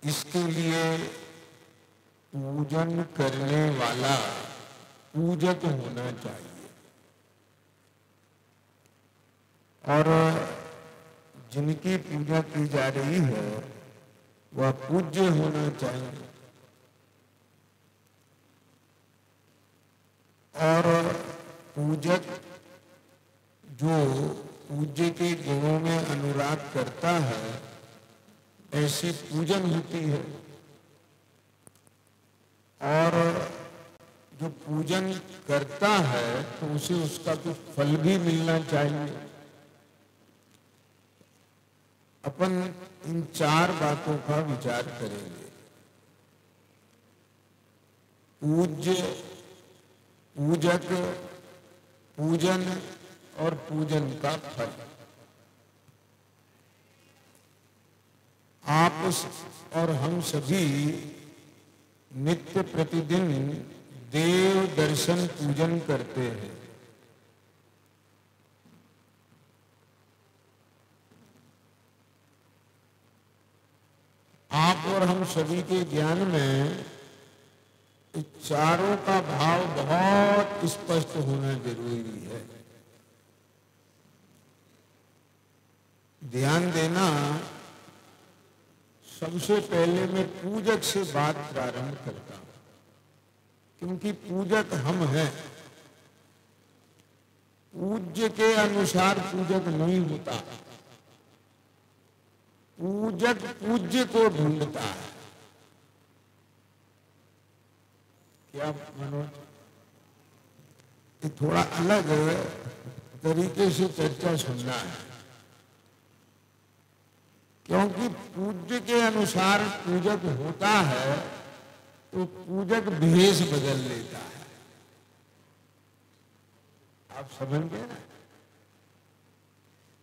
इसके लिए पूजन करने वाला पूजक होना चाहिए और जिनकी पूजा की जा रही है वह पूज्य होना चाहिए। और पूजक जो पूज्य के गुणों में अनुराग करता है ऐसी पूजन होती है। और जो पूजन करता है तो उसे उसका कुछ फल भी मिलना चाहिए। अपन इन चार बातों का विचार करेंगे। पूज्य, पूजक, पूजन और पूजन का फल। आप और हम सभी नित्य प्रतिदिन देव दर्शन पूजन करते हैं। आप और हम सभी के ज्ञान में चारों का भाव बहुत स्पष्ट होना जरूरी है। ध्यान देना, सबसे पहले मैं पूजक से बात प्रारंभ करता हूं, क्योंकि पूजक हम हैं। पूज्य के अनुसार पूजक नहीं होता, पूजक पूज्य को ढूंढता है। क्या मनोज, ये थोड़ा अलग तरीके से चर्चा सुनना है, क्योंकि पूज्य के अनुसार पूजक होता है तो पूजक भेष बदल लेता है। आप समझ गए ना?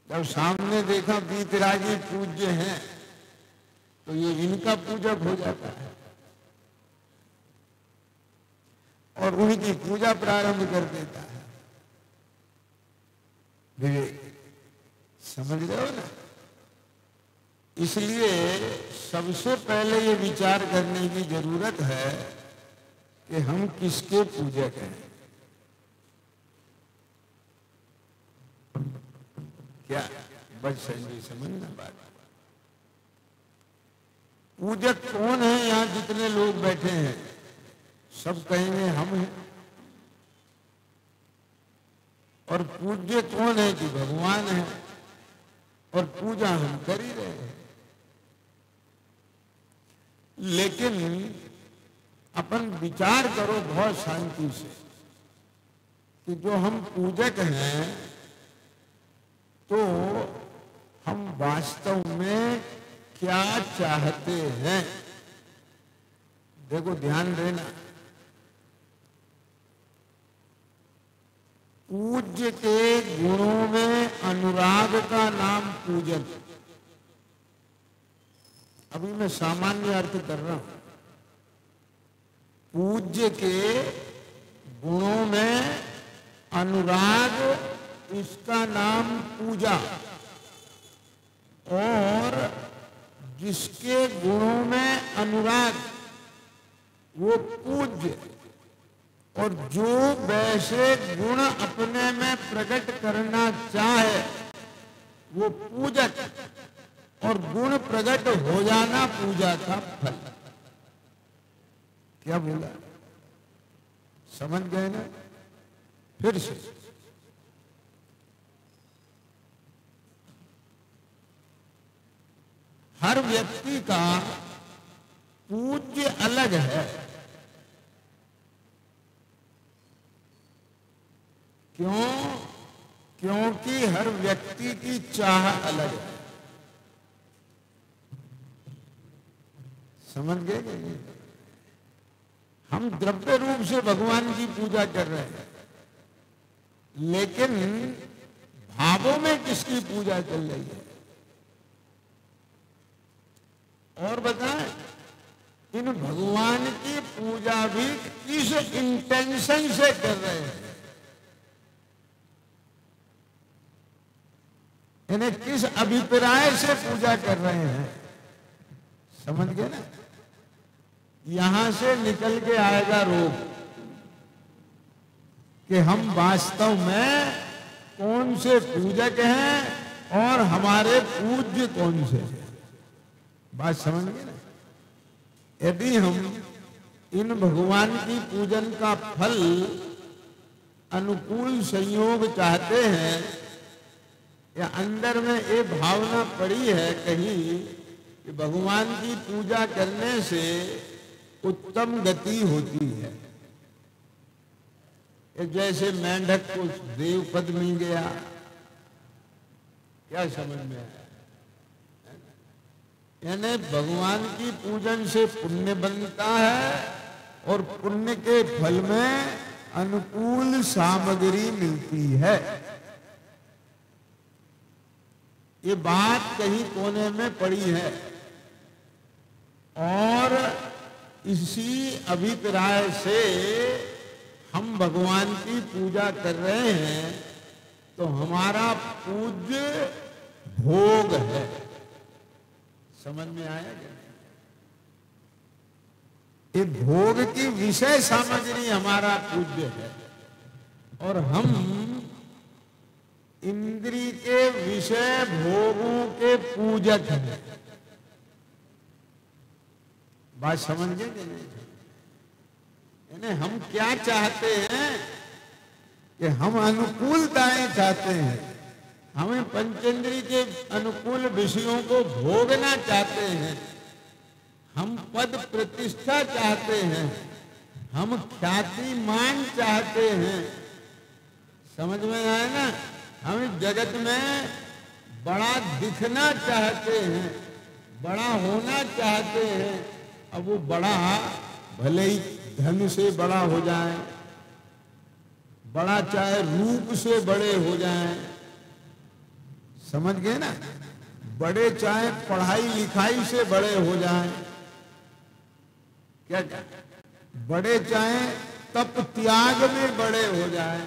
जब सामने देखा बीतरागी पूज्य हैं तो ये इनका पूजक हो जाता है और उनकी पूजा प्रारंभ कर देता है। विवेक, समझ रहे हो ना? इसलिए सबसे पहले ये विचार करने की जरूरत है कि हम किसके पूजक हैं। क्या बच संजय, समझना बात। पूजक कौन है? यहां जितने लोग बैठे हैं सब कहेंगे हम हैं। और पूज्य कौन है? कि भगवान है, और पूजा हम कर ही रहे हैं। लेकिन अपन विचार करो बहुत शांति से कि जो हम पूजक हैं तो हम वास्तव में क्या चाहते हैं। देखो, ध्यान देना, पूज्य के गुणों में अनुराग का नाम पूजन। अभी मैं सामान्य अर्थ कर रहा हूं। पूज्य के गुणों में अनुराग, इसका नाम पूजा। और जिसके गुणों में अनुराग वो पूज्य, और जो वैसे गुण अपने में प्रकट करना चाहे वो पूजक, और गुण प्रकट हो जाना पूजा का फल। क्या बोला? समझ गए ना? फिर से हर व्यक्ति का पूज्य अलग है। क्यों? क्योंकि हर व्यक्ति की चाह अलग है। समझ गए कि नहीं? हम द्रव्य रूप से भगवान की पूजा कर रहे हैं, लेकिन भावों में किसकी पूजा चल रही है? और बताएं, इन भगवान की पूजा भी किस इंटेंशन से कर रहे हैं, इन्हें किस अभिप्राय से पूजा कर रहे हैं? समझ गए ना? यहां से निकल के आएगा रोग कि हम वास्तव में कौन से पूजक हैं और हमारे पूज्य कौन से हैं। बात समझ गए ना? यदि हम इन भगवान की पूजन का फल अनुकूल संयोग चाहते हैं, या अंदर में ये भावना पड़ी है कहीं कि भगवान की पूजा करने से उत्तम गति होती है, जैसे मेंढक को देव पद मिल गया, क्या समझ में आया? यानी भगवान की पूजन से पुण्य बनता है और पुण्य के फल में अनुकूल सामग्री मिलती है। ये बात कहीं कोने में पड़ी है और इसी अभिप्राय से हम भगवान की पूजा कर रहे हैं, तो हमारा पूज्य भोग है। समझ में आया क्या? ये भोग की विषय सामग्री हमारा पूज्य है और हम इंद्रिय के विषय भोगों के पूजक हैं। बात समझ गए कि नहीं? यानी हम क्या चाहते हैं कि हम अनुकूलताएं चाहते हैं, हमें पंचेंद्रिय के अनुकूल विषयों को भोगना चाहते हैं, हम पद प्रतिष्ठा चाहते हैं, हम ख्याति मान चाहते हैं। समझ में आया ना? हम जगत में बड़ा दिखना चाहते हैं, बड़ा होना चाहते हैं। अब वो बड़ा भले ही धन से बड़ा हो जाए, बड़ा चाहे रूप से बड़े हो जाएं, समझ गए ना? बड़े चाहे पढ़ाई लिखाई से बड़े हो जाएं, क्या क्या? बड़े चाहे तप त्याग में बड़े हो जाएं,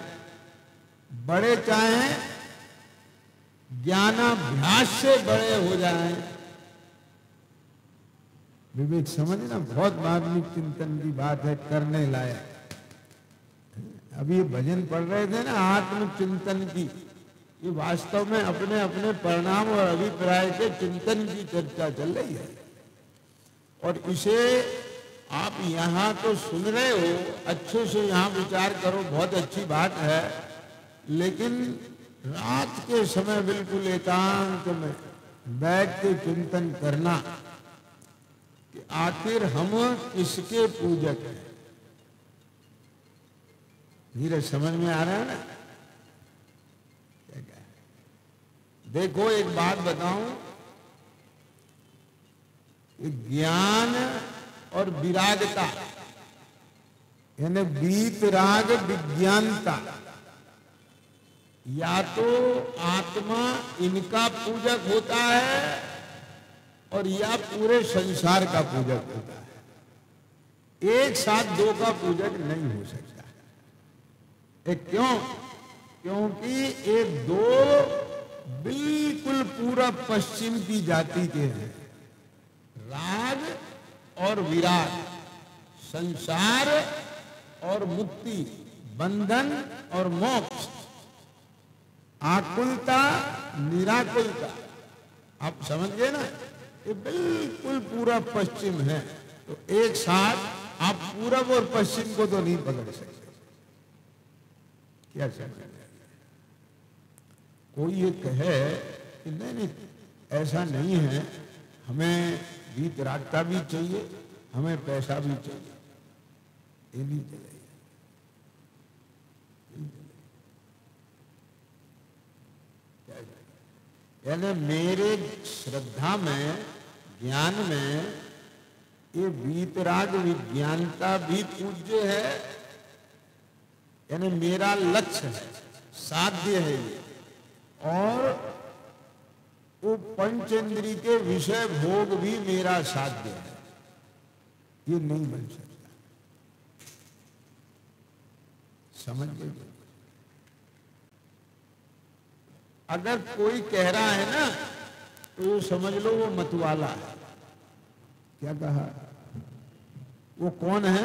बड़े चाहे ज्ञानाभ्यास से बड़े हो जाएं। विवेक समझना, बहुत मार्मिक चिंतन की बात है, करने लायक। अभी ये भजन पढ़ रहे थे ना आत्मचिंतन की, ये वास्तव में अपने अपने परिणाम और अभिप्राय के चिंतन की चर्चा चल रही है। और इसे आप यहाँ तो सुन रहे हो, अच्छे से यहाँ विचार करो, बहुत अच्छी बात है, लेकिन रात के समय बिल्कुल एकांत में बैठ के चिंतन करना कि आखिर हम किसके पूजक हैं। धीरे समझ में आ रहा है ना? देखो एक बात बताऊं, ज्ञान और विरागता यानी वीतराग विज्ञानता, या तो आत्मा इनका पूजक होता है और या पूरे संसार का पूजक होता है। एक साथ दो का पूजक नहीं हो सकता। एक क्यों? क्योंकि ये दो बिल्कुल पूरब पश्चिम की जाति के हैं, राग और विराग, संसार और मुक्ति, बंधन और मोक्ष, आकुलता निराकुलता। आप समझ गए ना? ये बिल्कुल पूरब पश्चिम है। तो एक साथ आप पूरब और पश्चिम को तो नहीं पकड़ सकते। क्या समझ? कोई ये कहे कि नहीं नहीं ऐसा नहीं है, हमें वीतरागता भी चाहिए, हमें पैसा भी चाहिए, ये नहीं चलेगा। यानी मेरे श्रद्धा में, ज्ञान में ये वीतराग विज्ञानता भी पूज्य है, यानी मेरा लक्ष्य है, साध्य है ये, और वो पंचेंद्रिय के विषय भोग भी मेरा साध्य है। ये नहीं बन सकता। समझ गए? अगर कोई कह रहा है ना, तो समझ लो वो मतवाला है। क्या कहा? वो कौन है?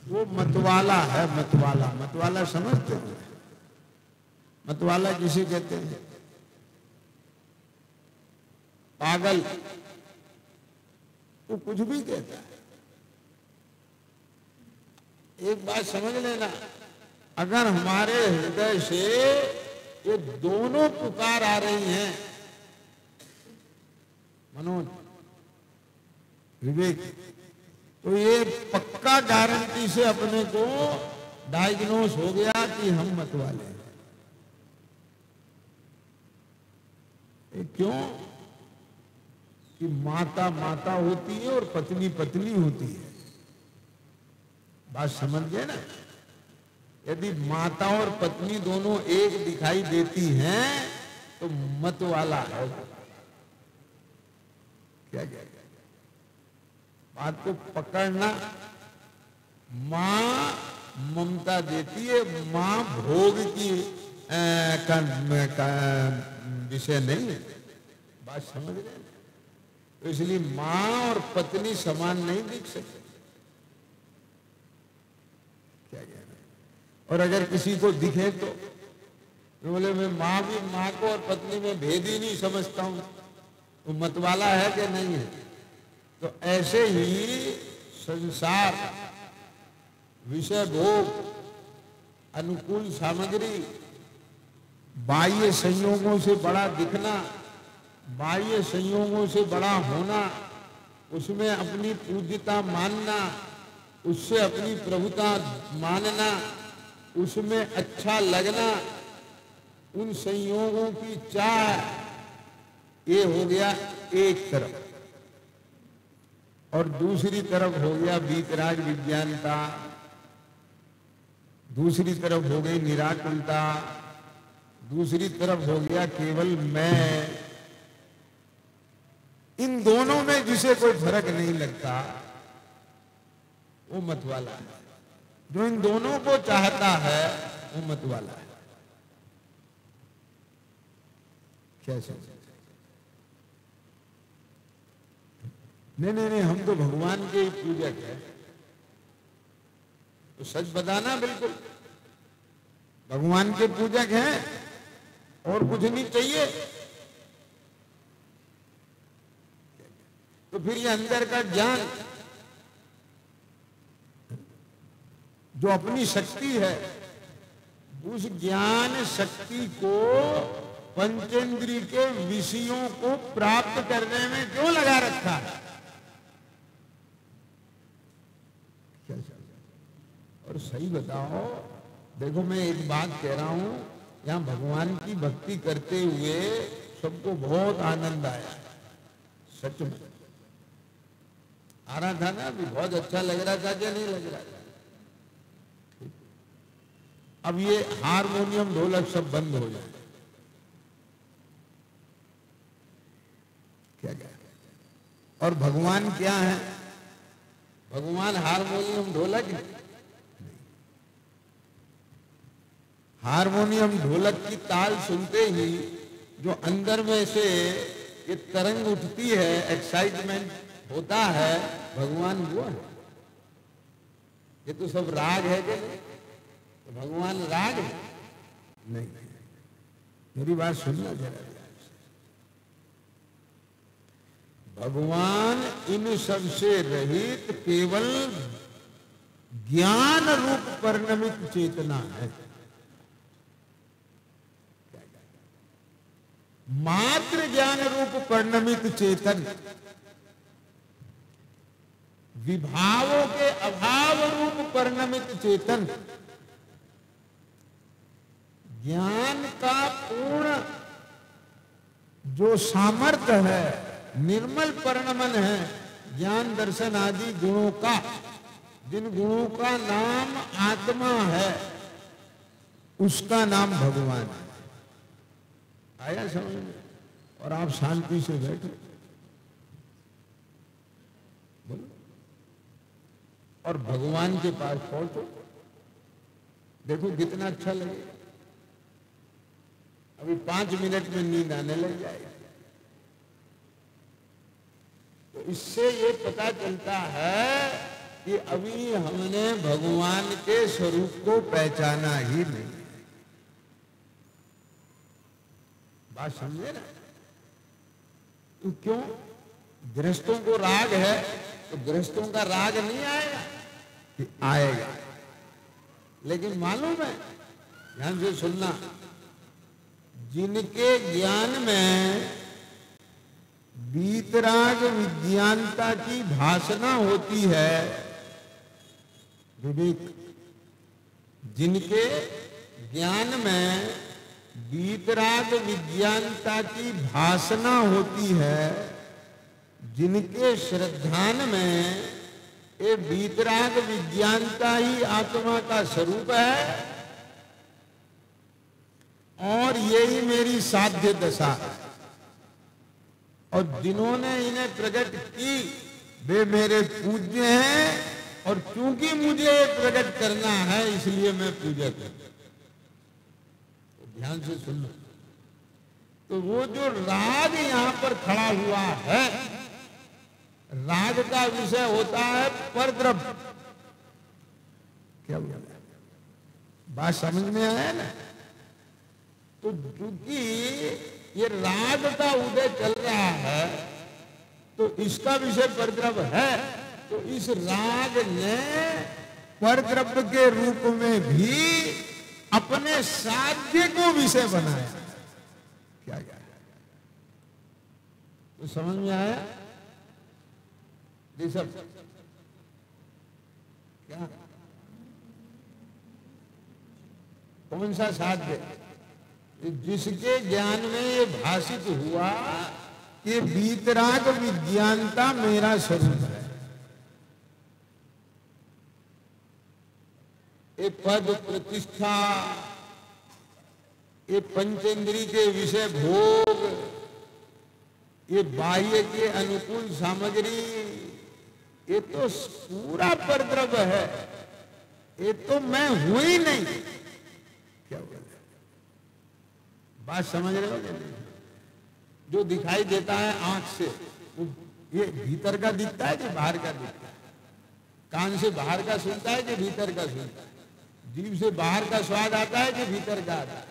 वो मतवाला है। मतवाला, मतवाला समझते हो? मतवाला किसे कहते हैं? पागल। वो कुछ भी कहता है। एक बात समझ लेना, अगर हमारे हृदय से ये दोनों पुकार आ रही हैं, मनोज, विवेक, तो ये पक्का गारंटी से अपने को डायग्नोस हो गया कि हम मतवाले हैं। क्यों? कि माता माता होती है और पत्नी पत्नी होती है। बात समझ गए ना? यदि माता और पत्नी दोनों एक दिखाई देती हैं तो मत वाला है। क्या क्या बात को पकड़ना। मां ममता देती है, मां भोग की विषय नहीं है। बात समझ रहे हैं? तो इसलिए मां और पत्नी समान नहीं दिख सकते। क्या कहना? और अगर किसी को दिखे तो बोले मैं मां को और पत्नी में भेद ही नहीं समझता हूं, वो मतवाला है कि नहीं है? तो ऐसे ही संसार, विषय भोग, अनुकूल सामग्री, बाह्य संयोगों से बड़ा दिखना, बाह्य संयोगों से बड़ा होना, उसमें अपनी पूज्यता मानना, उससे अपनी प्रभुता मानना, उसमें अच्छा लगना, उन संयोगों की चाह, ये हो गया एक तरफ। और दूसरी तरफ हो गया वीतराग विज्ञानता, दूसरी तरफ हो गई निराकुलता, दूसरी तरफ हो गया केवल मैं। इन दोनों में जिसे कोई फर्क नहीं लगता वो मतवाला है। जो इन दोनों को चाहता है वो मतवाला है। क्या समझे? नहीं, हम तो भगवान के ही पूजक है। तो सच बताना, बिल्कुल भगवान के पूजक हैं और कुछ नहीं चाहिए। तो फिर ये अंदर का ज्ञान जो अपनी शक्ति है, उस ज्ञान शक्ति को पंचेंद्रिय के विषयों को प्राप्त करने में क्यों लगा रखा है? और सही बताओ, देखो मैं एक बात कह रहा हूं, यहां भगवान की भक्ति करते हुए सबको बहुत आनंद आया, सच में आ रहा था ना, अभी बहुत अच्छा लग रहा था क्या नहीं लग रहा था? अब ये हारमोनियम ढोलक सब बंद हो जाए। क्या क्या? और भगवान क्या है? भगवान हारमोनियम ढोलक नहीं। हारमोनियम ढोलक की ताल सुनते ही जो अंदर में से ये तरंग उठती है, एक्साइटमेंट होता है, भगवान वो है। ये तो सब राग है कि नहीं? तो भगवान राग है नहीं। मेरी बात सुनना जरा। भगवान इन सबसे रहित केवल ज्ञान रूप परिणमित चेतना है। मात्र ज्ञान रूप परिणमित चेतन, विभावों के अभाव रूप परिणमित चेतन, ज्ञान का पूर्ण जो सामर्थ्य है, निर्मल परिणमन है, ज्ञान दर्शन आदि गुणों का, जिन गुणों का नाम आत्मा है, उसका नाम भगवान है। आया समझ में? और आप शांति से बैठो, बोलो, और भगवान के पास पहुंचो। देखो कितना अच्छा लगेगा। अभी 5 मिनट में नींद आने लग जाएगी। तो इससे ये पता चलता है कि अभी हमने भगवान के स्वरूप को पहचाना ही नहीं। बात समझे ना? तो क्यों? गृहस्थों को राग है तो गृहस्थों का राग नहीं आएगा कि आएगा, लेकिन मालूम है, ध्यान से सुनना, जिनके ज्ञान में वीतराग विज्ञानता की भासना होती है, विवेक, जिनके ज्ञान में वीतराग विज्ञानता की भासना होती है, जिनके श्रद्धान में ये वीतराग विज्ञानता ही आत्मा का स्वरूप है और यही मेरी साध्य दशा है, और जिन्होंने इन्हें प्रकट की वे मेरे पूज्य हैं, और क्योंकि मुझे प्रकट करना है इसलिए मैं पूजा करता हूं। तो ध्यान से सुनो, तो वो जो राग यहां पर खड़ा हुआ है, राग का विषय होता है परद्रव्य। क्या बोला? बात समझ में आया ना? तो क्योंकि ये राग का उदय चल रहा है तो इसका विषय परद्रव्य है, तो इस राग ने परद्रव्य के रूप में भी अपने साध्य को विषय बनाया। क्या क्या? तो समझ में आया? ऋषभ क्या? कौन सा साध्य? जिसके ज्ञान में ये भाषित हुआ कि वीतराग विज्ञानता मेरा स्वरूप है, ये पद प्रतिष्ठा, ये पंचेंद्री के विषय भोग, ये बाह्य के अनुकूल सामग्री, ये तो पूरा परद्रव्य है, ये तो मैं हूं ही नहीं। क्या बोल? बात समझ रहे हो? जो दिखाई देता है आंख से, ये भीतर का दिखता है कि बाहर का दिखता है? कान से बाहर का सुनता है कि भीतर का सुनता है? जीभ से बाहर का स्वाद आता है कि भीतर का आता है?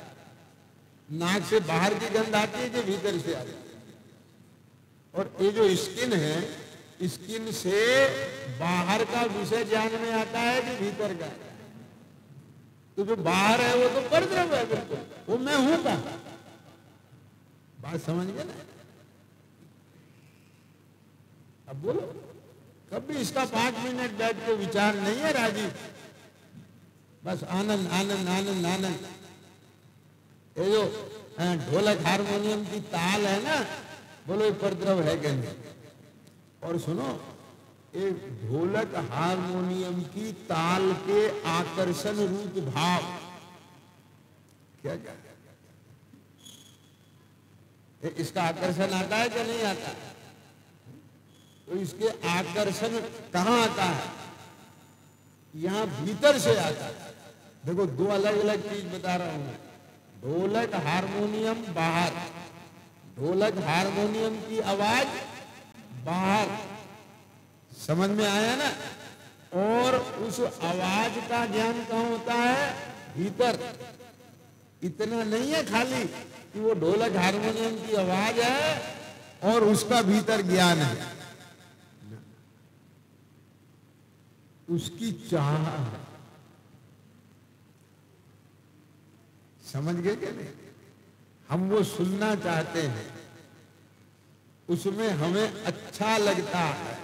नाक से बाहर की गंध आती है कि भीतर से आती है? और ये जो स्किन है, स्किन से बाहर का विषय ज्ञान में आता है कि भीतर का? तो जो बाहर है वो तो परद्रव्य है, बिल्कुल वो मैं हूं का। बात समझ गए ना? अब बोलो, कभी इसका 5 मिनट बैठ के विचार नहीं है राजीव? बस आनंद आनंद आनंद आनंद। ये जो ढोलक हारमोनियम की ताल है ना, बोलो ये परद्रव्य है कि नहीं? और सुनो, एक ढोलक हारमोनियम की ताल के आकर्षण रूप भाव, क्या क्या इसका आकर्षण आता है कि नहीं आता? तो इसके आकर्षण कहां आता है? यहां भीतर से आता है। देखो, दो अलग अलग चीज बता रहा हूं। ढोलक हारमोनियम बाहर, ढोलक हारमोनियम की आवाज बाहर, समझ में आया ना? और उस आवाज का ज्ञान कहां होता है? भीतर। इतना नहीं है खाली कि वो ढोलक हारमोनियम की आवाज है और उसका भीतर ज्ञान है, उसकी चाह है। समझ गए क्या नहीं? हम वो सुनना चाहते हैं, उसमें हमें अच्छा लगता है।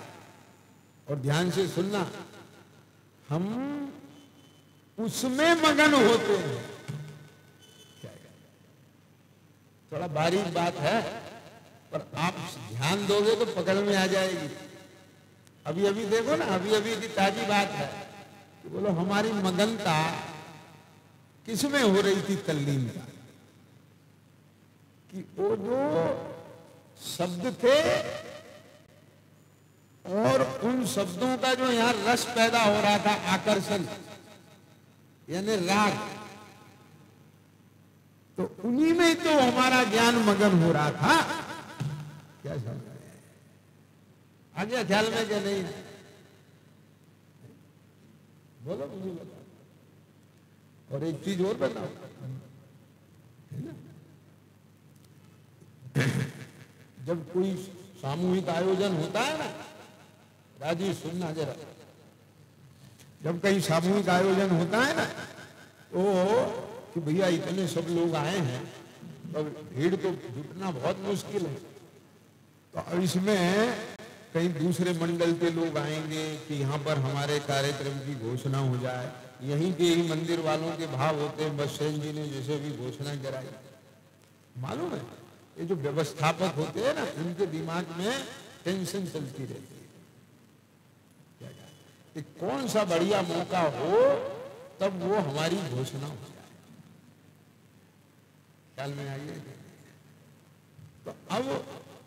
और ध्यान से सुनना, हम उसमें मगन होते हैं। थोड़ा बारीक बात है, पर आप ध्यान दोगे तो पकड़ में आ जाएगी। अभी अभी देखो ना, अभी अभी की ताजी बात है कि बोलो हमारी मगनता किसमें हो रही थी? तल्लीनता। कि वो जो शब्द थे और उन शब्दों का जो यहां रस पैदा हो रहा था, आकर्षण यानी राग, तो उन्हीं में तो हमारा ज्ञान मगन हो रहा था। क्या समझ रहे हैं? आ गया ख्याल में क्या नहीं? बोलो मुझे बताओ। और एक चीज और बताओ, है ना, जब कोई सामूहिक आयोजन होता है ना, राजी सुनना जरा, जब कहीं सामूहिक आयोजन होता है ना, तो कि भैया इतने सब लोग आए हैं, तो भीड़ तो जुटना बहुत मुश्किल है, तो अब इसमें कहीं दूसरे मंडल के लोग आएंगे कि यहाँ पर हमारे कार्यक्रम की घोषणा हो जाए। यहीं के ही मंदिर वालों के भाव होते हैं, बससेन जी ने जैसे भी घोषणा कराई, मालूम है, ये जो व्यवस्थापक होते हैं ना, उनके दिमाग में टेंशन चलती रहती है कि कौन सा बढ़िया मौका हो तब वो हमारी घोषणा हो जाए। ख्याल में आइए। तो अब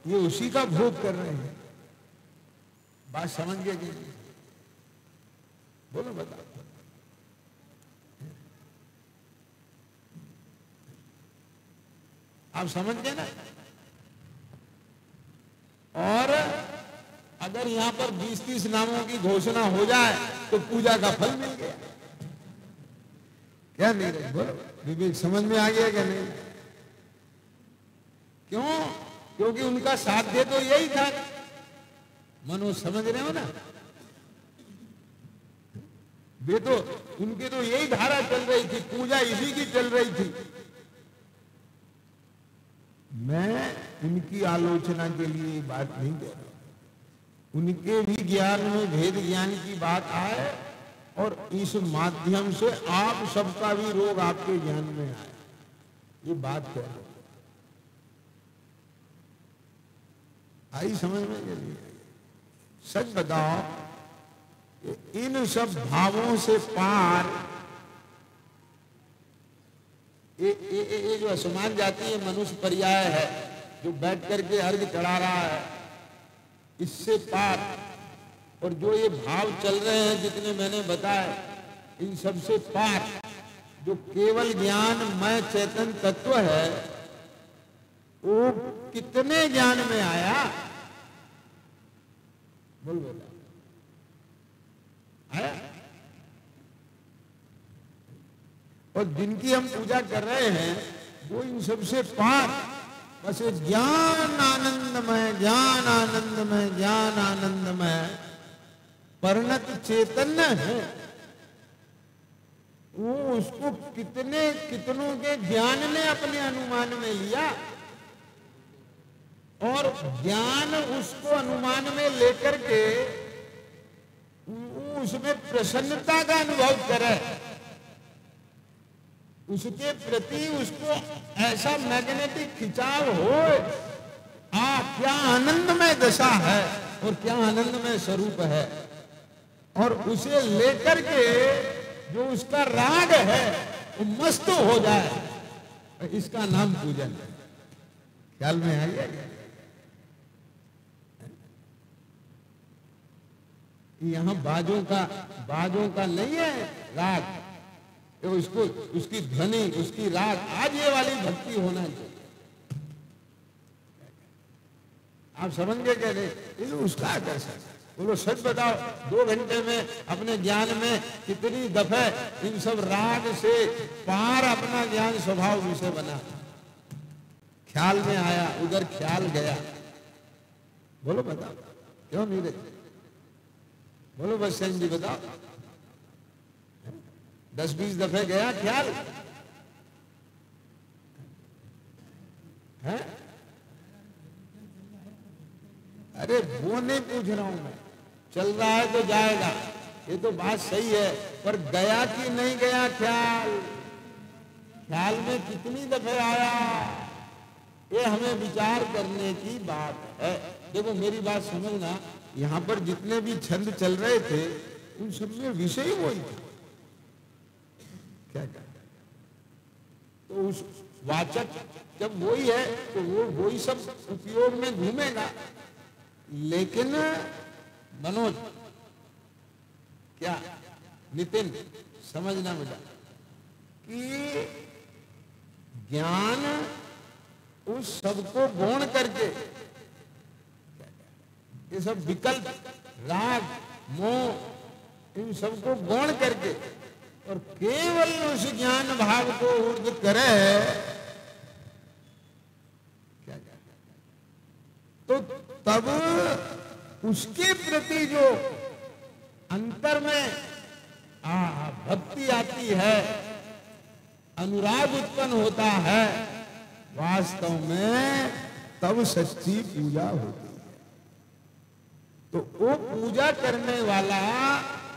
ये उसी का भोग कर रहे हैं। बात समझ गए कि नहीं? बोलो बताओ। आप समझ गए ना? और अगर यहां पर 20-30 नामों की घोषणा हो जाए तो पूजा का फल मिल गया। क्या नहीं रहे? बोलो, विवेक समझ में आ गया क्या नहीं? क्यों? क्योंकि उनका साध्य तो यही था। मनोज समझ रहे हो ना? वे तो, उनकी तो यही धारा चल रही थी, पूजा इसी की चल रही थी। मैं उनकी आलोचना के लिए बात नहीं कह रहा, उनके भी ज्ञान में भेद ज्ञान की बात आए और इस माध्यम से आप सबका भी रोग आपके ज्ञान में आए, ये बात कह रहा हूं। आई समझ में? चलिए सच बताओ, इन सब भावों से पार ये जो असमान जाती है, मनुष्य पर्याय है, जो बैठ करके अर्घ चढ़ा रहा है, इससे पार, और जो ये भाव चल रहे हैं जितने मैंने बताए, इन सब से पार, जो केवल ज्ञान मैं चेतन तत्व है, वो कितने ज्ञान में आया? बोल बोला आया? और जिनकी हम पूजा कर रहे हैं वो इन सबसे पार, बस ज्ञान आनंदमय, ज्ञान आनंदमय, ज्ञान आनंदमय परिणत चैतन्य है। वो उसको कितनों के ज्ञान ने अपने अनुमान में लिया, और ज्ञान उसको अनुमान में लेकर के उसमें प्रसन्नता का अनुभव करे, उसके प्रति उसको ऐसा मैग्नेटिक खिंचाव हो, क्या आनंदमय दशा है और क्या आनंदमय स्वरूप है, और उसे लेकर के जो उसका राग है वो मस्त हो जाए, इसका नाम पूजन है। ख्याल में आ गया? यहाँ बाजों का नहीं है राग, तो उसको, उसकी ध्वनि, उसकी राग, आज ये वाली भक्ति होना चाहिए। आप समझ गए क्या? नहीं उसका कैसा? बोलो सच बताओ, 2 घंटे में अपने ज्ञान में कितनी दफे इन सब राग से पार अपना ज्ञान स्वभाव विषय बना, ख्याल में आया, उधर ख्याल गया। बोलो बताओ, क्यों नहीं रहे? बोलो बससेन जी बताओ, 10-20 दफे गया ख्याल है? अरे वो नहीं पूछ रहा हूं मैं, चल रहा है तो जाएगा, ये तो बात सही है, पर गया कि नहीं गया ख्याल? ख्याल में कितनी दफे आया, ये हमें विचार करने की बात है। देखो मेरी बात समझना, यहां पर जितने भी छंद चल रहे थे उन सब में विषय वही था। क्या तो उस वाचक जब वही है तो वो वही सब उपयोग में घूमेगा। लेकिन मनोज, क्या नितिन, समझना बेटा कि ज्ञान उस सबको गौण करके ये सब विकल्प, राग, मोह, इन सबको गौण करके और केवल उस ज्ञान भाव को ऊर्ध करे, क्या तो तब उसके प्रति जो अंतर में भक्ति आती है, अनुराग उत्पन्न होता है, वास्तव में तब सच्ची पूजा होती है। तो वो पूजा करने वाला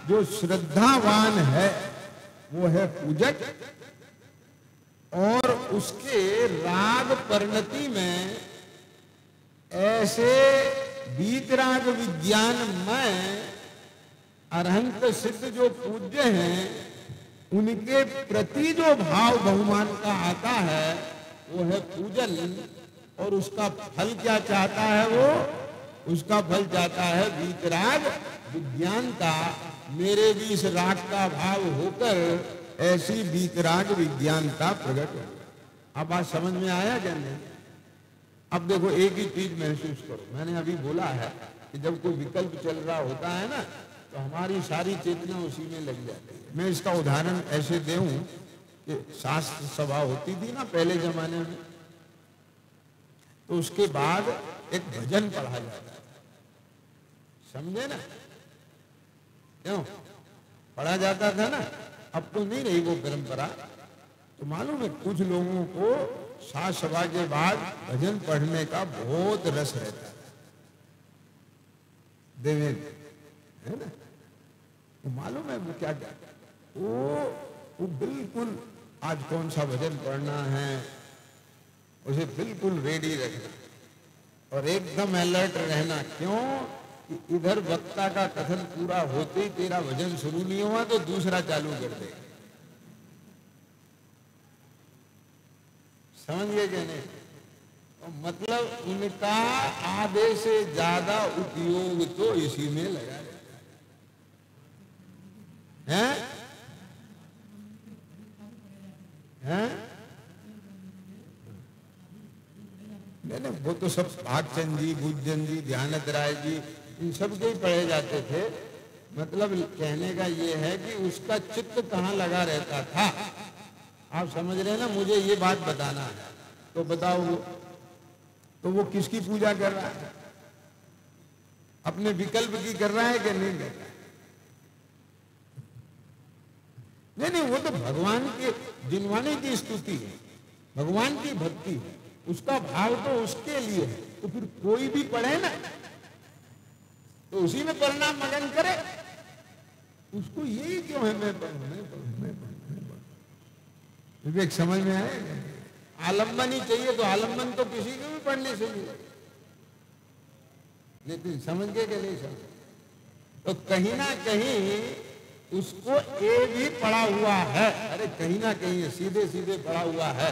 जो श्रद्धावान है वो है पूजक, और उसके राग परिणति में ऐसे वीतराग विज्ञान में अरहंत सिद्ध जो पूज्य हैं, उनके प्रति जो भाव बहुमान का आता है वो है पूजन, और उसका फल क्या चाहता है वो? उसका फल चाहता है वीतराग विज्ञान का, मेरे भी इस राग का भाव होकर ऐसी वीतराग विज्ञानता प्रकट हो। अब बात समझ में आया क्या नहीं? अब देखो एक ही चीज महसूस करो, मैंने अभी बोला है कि जब कोई विकल्प चल रहा होता है ना, तो हमारी सारी चेतना उसी में लग जाती है। मैं इसका उदाहरण ऐसे दूं कि शास्त्र सभा होती थी ना पहले जमाने में, तो उसके बाद एक भजन पढ़ा जाता है, समझे ना? क्यों पढ़ा जाता था ना? अब तो नहीं रही वो परंपरा। तो मालूम है कुछ लोगों को शास्त्र सभा के बाद भजन पढ़ने का बहुत रस रहता है, देवेंद्र, है ना? वो मालूम है वो क्या क्या वो बिल्कुल आज कौन सा भजन पढ़ना है उसे बिल्कुल रेडी रखना और एकदम अलर्ट रहना। क्यों कि इधर वक्ता का कथन पूरा होते ही तेरा भजन शुरू नहीं हुआ तो दूसरा चालू कर दे। समझ गए कि नहीं? तो मतलब उनका आधे से ज्यादा उपयोग तो इसी में लगा है, हैं? नहीं, वो तो सब भागचंद जी, बुद्धन जी, ध्यानत राय जी, इन सब के ही पढ़े जाते थे। मतलब कहने का ये है कि उसका चित्त कहाँ लगा रहता था, आप समझ रहे हैं ना? मुझे ये बात बताना है, तो बताओ तो वो किसकी पूजा कर रहा है? अपने विकल्प की कर रहा है कि नहीं कर रहा है? नहीं, वो तो भगवान के जिनवाने की स्तुति है, भगवान की भक्ति है, उसका भाव तो उसके लिए है। तो फिर कोई भी पढ़े ना तो उसी में परिणाम मगन करे, उसको यही क्यों है मैं पढ़ूं, मैं पढ़ूं, मैं पढ़ूं। विवेक समझ में आएगा? आलम्बन ही चाहिए तो आलम्बन तो किसी को भी पढ़ने से मिले, लेकिन समझ गए कि नहीं समझ? तो कहीं ना कहीं उसको ए भी पड़ा हुआ है, अरे कहीं ना कहीं सीधे सीधे पड़ा हुआ है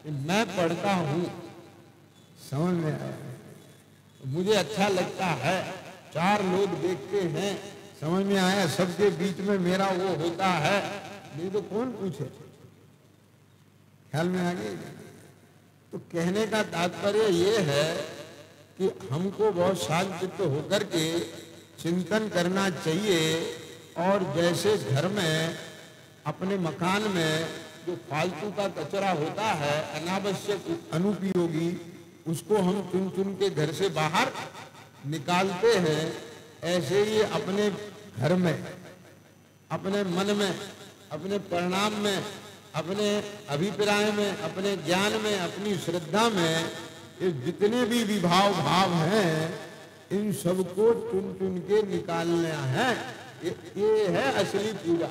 कि मैं पढ़ता हूं, समझ में आया? मुझे अच्छा लगता है, चार लोग देखते हैं, समझ में आया? सबके बीच में मेरा वो होता है, नहीं तो कौन पूछे? ख्याल में आ गया? तो कहने का तात्पर्य ये है कि हमको बहुत शांत होकर के चिंतन करना चाहिए, और जैसे घर में अपने मकान में जो फालतू का कचरा होता है, अनावश्यक अनुपयोगी, उसको हम चुन चुन के घर से बाहर निकालते हैं, ऐसे ही अपने घर में, अपने मन में, अपने परिणाम में, अपने अभिप्राय में, अपने ज्ञान में, अपनी श्रद्धा में, ये जितने भी विभाव भाव हैं, इन सबको चुन चुन के निकालना है। ये है असली पूजा।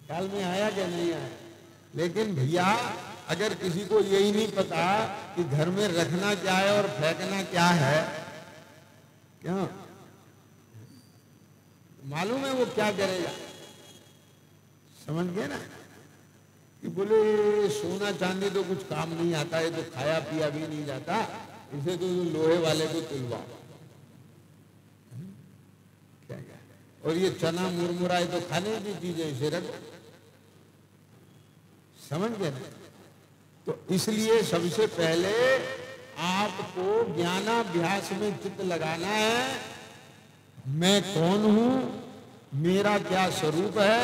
ख्याल में आया क्या नहीं आया? लेकिन भैया अगर किसी को यही नहीं पता कि घर में रखना क्या है और फेंकना क्या है, क्यों मालूम है वो क्या करेगा? समझ गए ना? कि बोले सोना चांदी तो कुछ काम नहीं आता, ये तो खाया पिया भी नहीं जाता, इसे तो लोहे वाले को तुलवाओ। और ये चना मुरमुराए तो खाने की चीजें, इसे रखो। समझ गए ना? तो इसलिए सबसे पहले आपको ज्ञानाभ्यास में चित्त लगाना है। मैं कौन हूं, मेरा क्या स्वरूप है,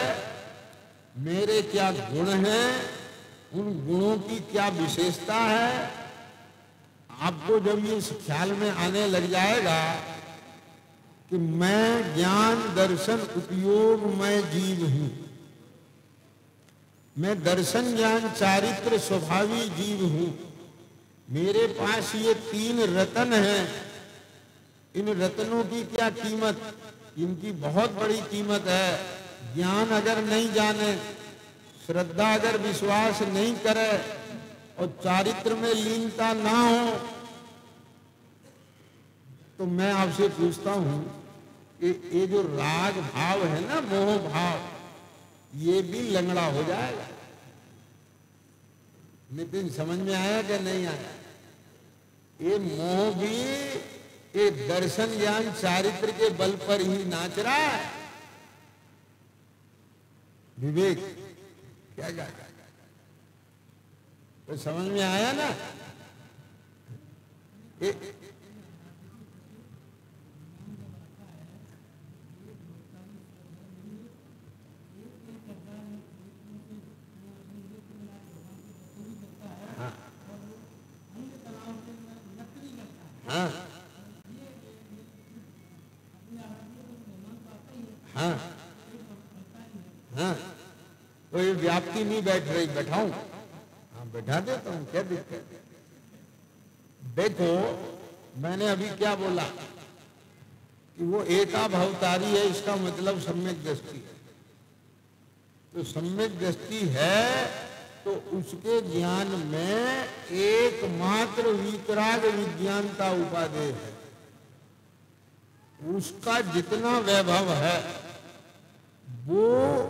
मेरे क्या गुण हैं, उन गुणों की क्या विशेषता है। आपको जब ये ख्याल में आने लग जाएगा कि मैं ज्ञान दर्शन उपयोग मैं जीव हूं, मैं दर्शन ज्ञान चारित्र स्वभावी जीव हूं, मेरे पास ये 3 रत्न हैं, इन रत्नों की क्या कीमत, इनकी बहुत बड़ी कीमत है। ज्ञान अगर नहीं जाने, श्रद्धा अगर विश्वास नहीं करे और चारित्र में लीनता ना हो, तो मैं आपसे पूछता हूं कि ये जो राग भाव है ना, मोह भाव, ये भी लंगड़ा हो जाएगा। नितिन समझ में आया कि नहीं आया? ये मोह भी ये दर्शन ज्ञान चारित्र के बल पर ही नाच रहा है। विवेक क्या जाएगा? तो समझ में आया ना? हाँ हाँ हाँ, तो ये व्याप्ति नहीं बैठ रही, बैठाऊं? हाँ बैठा देता हूं, क्या दिक्कत है? देखो मैंने अभी क्या बोला कि वो एका भवतारी है, इसका मतलब सम्यक दृष्टि है। तो सम्यक दृष्टि है तो उसके ज्ञान में एकमात्र वितराग विज्ञानता उपादेय है। उसका जितना वैभव है वो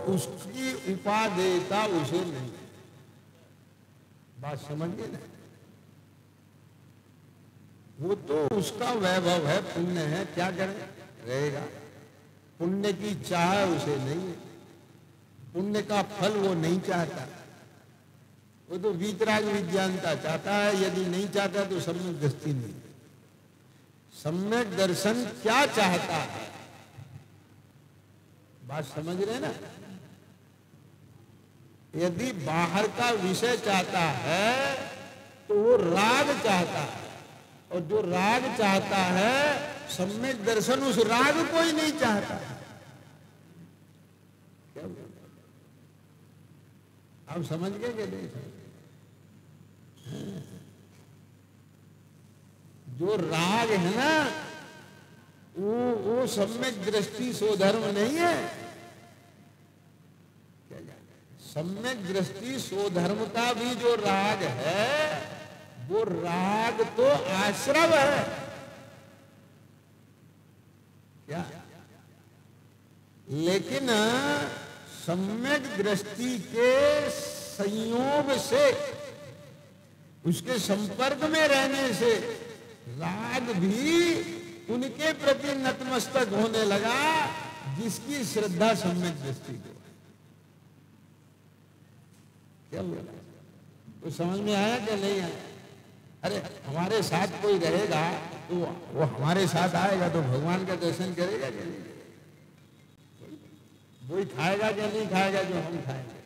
उसकी उपादेयता उसे नहीं है। बात समझिए ना? वो तो उसका वैभव है, पुण्य है, क्या करें, रहेगा। पुण्य की चाह उसे नहीं है, पुण्य का फल वो नहीं चाहता, वो तो वीतराग विज्ञानता चाहता है। यदि नहीं चाहता तो सम्यक दृष्टि नहीं। सम्यक दर्शन क्या चाहता है, बात समझ रहे ना? यदि बाहर का विषय चाहता है तो वो राग चाहता है, और जो राग चाहता है सम्यक दर्शन उस राग को ही नहीं चाहता। क्या आप समझ गए कि नहीं? जो राग है ना वो सम्यक दृष्टि स्वधर्म नहीं है। सम्यक दृष्टि स्वधर्म का भी जो राग है वो राग तो आश्रव है। क्या? लेकिन सम्यक दृष्टि के संयोग से, उसके संपर्क में रहने से राग भी उनके प्रति नतमस्तक होने लगा जिसकी श्रद्धा सम्यक दृष्टि को। क्या बोला? तो समझ में आया क्या नहीं आया? अरे हमारे साथ कोई रहेगा तो वो हमारे साथ आएगा तो भगवान का दर्शन करेगा क्या नहीं? वही खाएगा क्या नहीं खाएगा जो हम खाएंगे?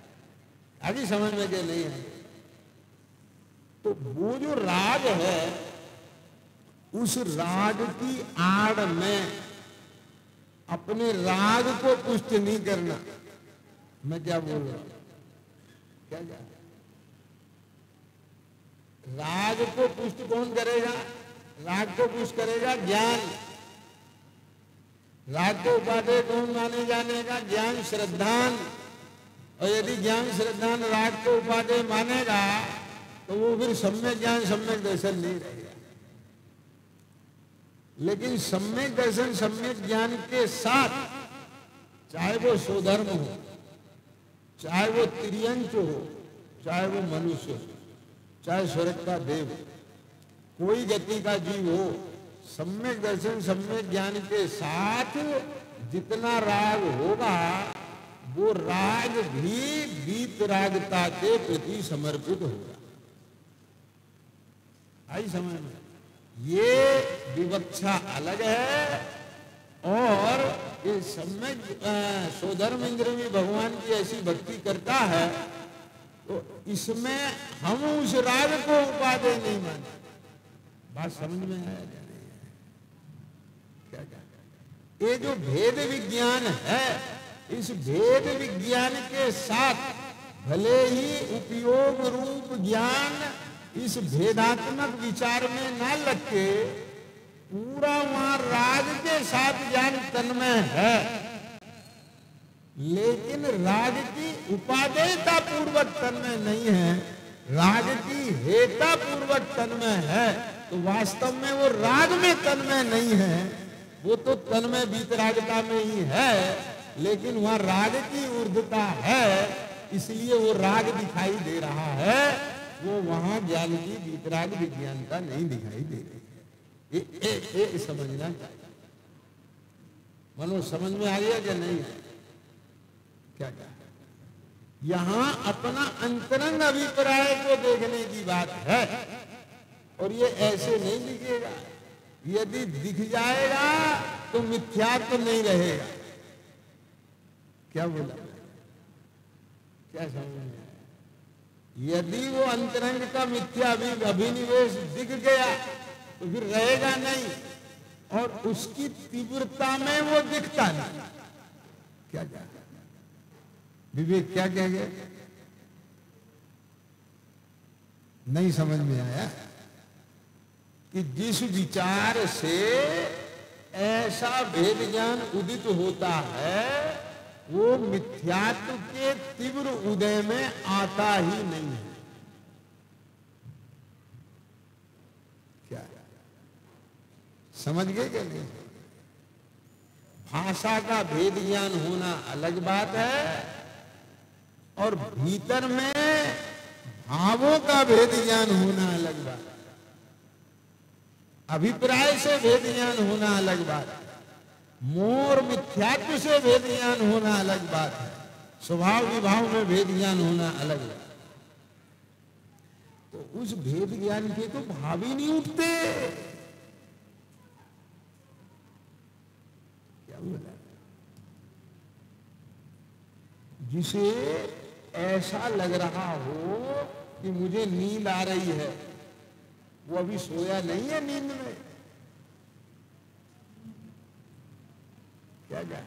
आगे समझ में क्या नहीं है? तो वो जो राग है, उस राग की आड़ में अपने राग को पुष्ट नहीं करना। मैं क्या बोल रहा हूं? क्या राग को पुष्ट कौन करेगा? राग को पुष्ट करेगा ज्ञान। राग को उपादेय कौन माने जानेगा? ज्ञान श्रद्धान। और यदि ज्ञान श्रद्धान राग को उपादेय मानेगा तो वो फिर सम्यक ज्ञान सम्यक दर्शन नहीं रहेगा। लेकिन सम्यक दर्शन सम्यक ज्ञान के साथ, चाहे वो स्वधर्म हो, चाहे वो तिर्यंच हो, चाहे वो मनुष्य हो, चाहे स्वर्ग का देव, कोई गति का जीव हो, सम्यक दर्शन सम्यक ज्ञान के साथ जितना राग होगा वो राग भी वीतरागता के प्रति समर्पित होगा। आई समझ में? ये विवक्षा अलग है। और ये सम्यक सोधर्म इंद्र भी भगवान की ऐसी भक्ति करता है तो इसमें हम उस राग को उपादेय नहीं मानते। बात समझ में आया क्या नहीं है? क्या क्या ये जो भेद विज्ञान है, इस भेद विज्ञान के साथ भले ही उपयोग रूप ज्ञान इस भेदात्मक विचार में ना लग के पूरा वहां राग के साथ ज्ञान तन्मय है, लेकिन राग की उपादेयता पूर्वक तन्मय नहीं है, राग की हेता पूर्वक तन्मय है। तो वास्तव में वो राग में तन्मय नहीं है, वो तो तन्मय वीतरागता में ही है, लेकिन वहां राग की ऊर्ध्वता है, इसलिए वो राग दिखाई दे रहा है, वो वहां ज्ञान की वीतराग विज्ञानता नहीं दिखाई दे रही है। ये समझना चाहिए। मनो समझ में आ गया क्या नहीं है? क्या क्या यहां अपना अंतरंग अभिप्राय को देखने की बात है, और ये ऐसे नहीं दिखेगा। यदि दिख जाएगा तो मिथ्यात्व नहीं रहेगा। क्या बोला? क्या समझ में आया? यदि वो अंतरंग का मिथ्या अभिनिवेश दिख गया तो फिर रहेगा नहीं, और उसकी तीव्रता में वो दिखता नहीं। क्या क्या विवेक क्या कह गए? नहीं समझ में आया कि जिस विचार से ऐसा भेद ज्ञान उदित होता है वो मिथ्यात्व के तीव्र उदय में आता ही नहीं है। क्या समझ गए क्या नहीं? भाषा का भेद ज्ञान होना अलग बात है, और भीतर में भावों का भेद ज्ञान होना अलग बात है। अभिप्राय से भेद ज्ञान होना अलग बात है, मोर मिथ्यात्व से भेद ज्ञान होना अलग बात है, स्वभाव विभाव में भेद ज्ञान होना अलग बात है। तो उस भेद ज्ञान के तो भाव ही नहीं उठते। क्या बोला? जिसे ऐसा लग रहा हो कि मुझे नींद आ रही है, वो अभी सोया नहीं है नींद में। क्या क्या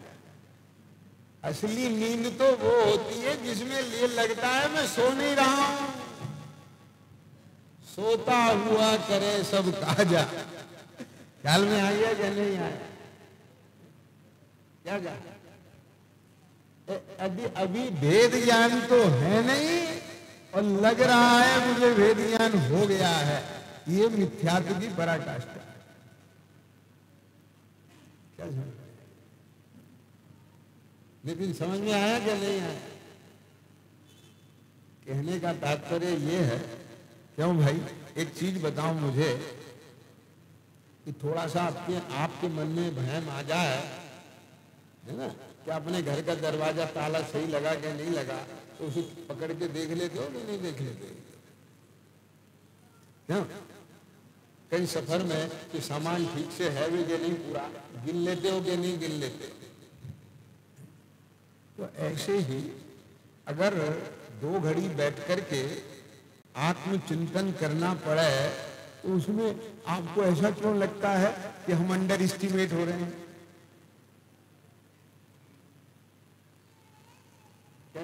असली नींद तो वो होती है जिसमें ये लगता है मैं सो नहीं रहा हूं, सोता हुआ करे सब काजा। ख्याल में आ गया क्या नहीं आया? क्या क्या अभी भेद ज्ञान तो है नहीं, और लग रहा है मुझे भेद ज्ञान हो गया है, ये मिथ्यात्व की पराकाष्ठा। क्या समझ? लेकिन समझ में आया क्या नहीं आया? कहने का तात्पर्य ये है, क्यों भाई एक चीज बताओ मुझे कि थोड़ा सा आपके मन में भ्रम आ जाए, है ना, क्या अपने घर का दरवाजा ताला सही लगा क्या नहीं लगा, तो उसे पकड़ के देख लेते हो कि नहीं देख लेते? क्यों? कहीं सफर में कि सामान ठीक से है भी कि नहीं, पूरा गिन लेते हो कि नहीं गिन लेते? तो ऐसे ही अगर 2 घड़ी बैठ करके आत्मचिंतन करना पड़े तो उसमें आपको ऐसा क्यों लगता है कि हम अंडर एस्टिमेट हो रहे हैं? क्या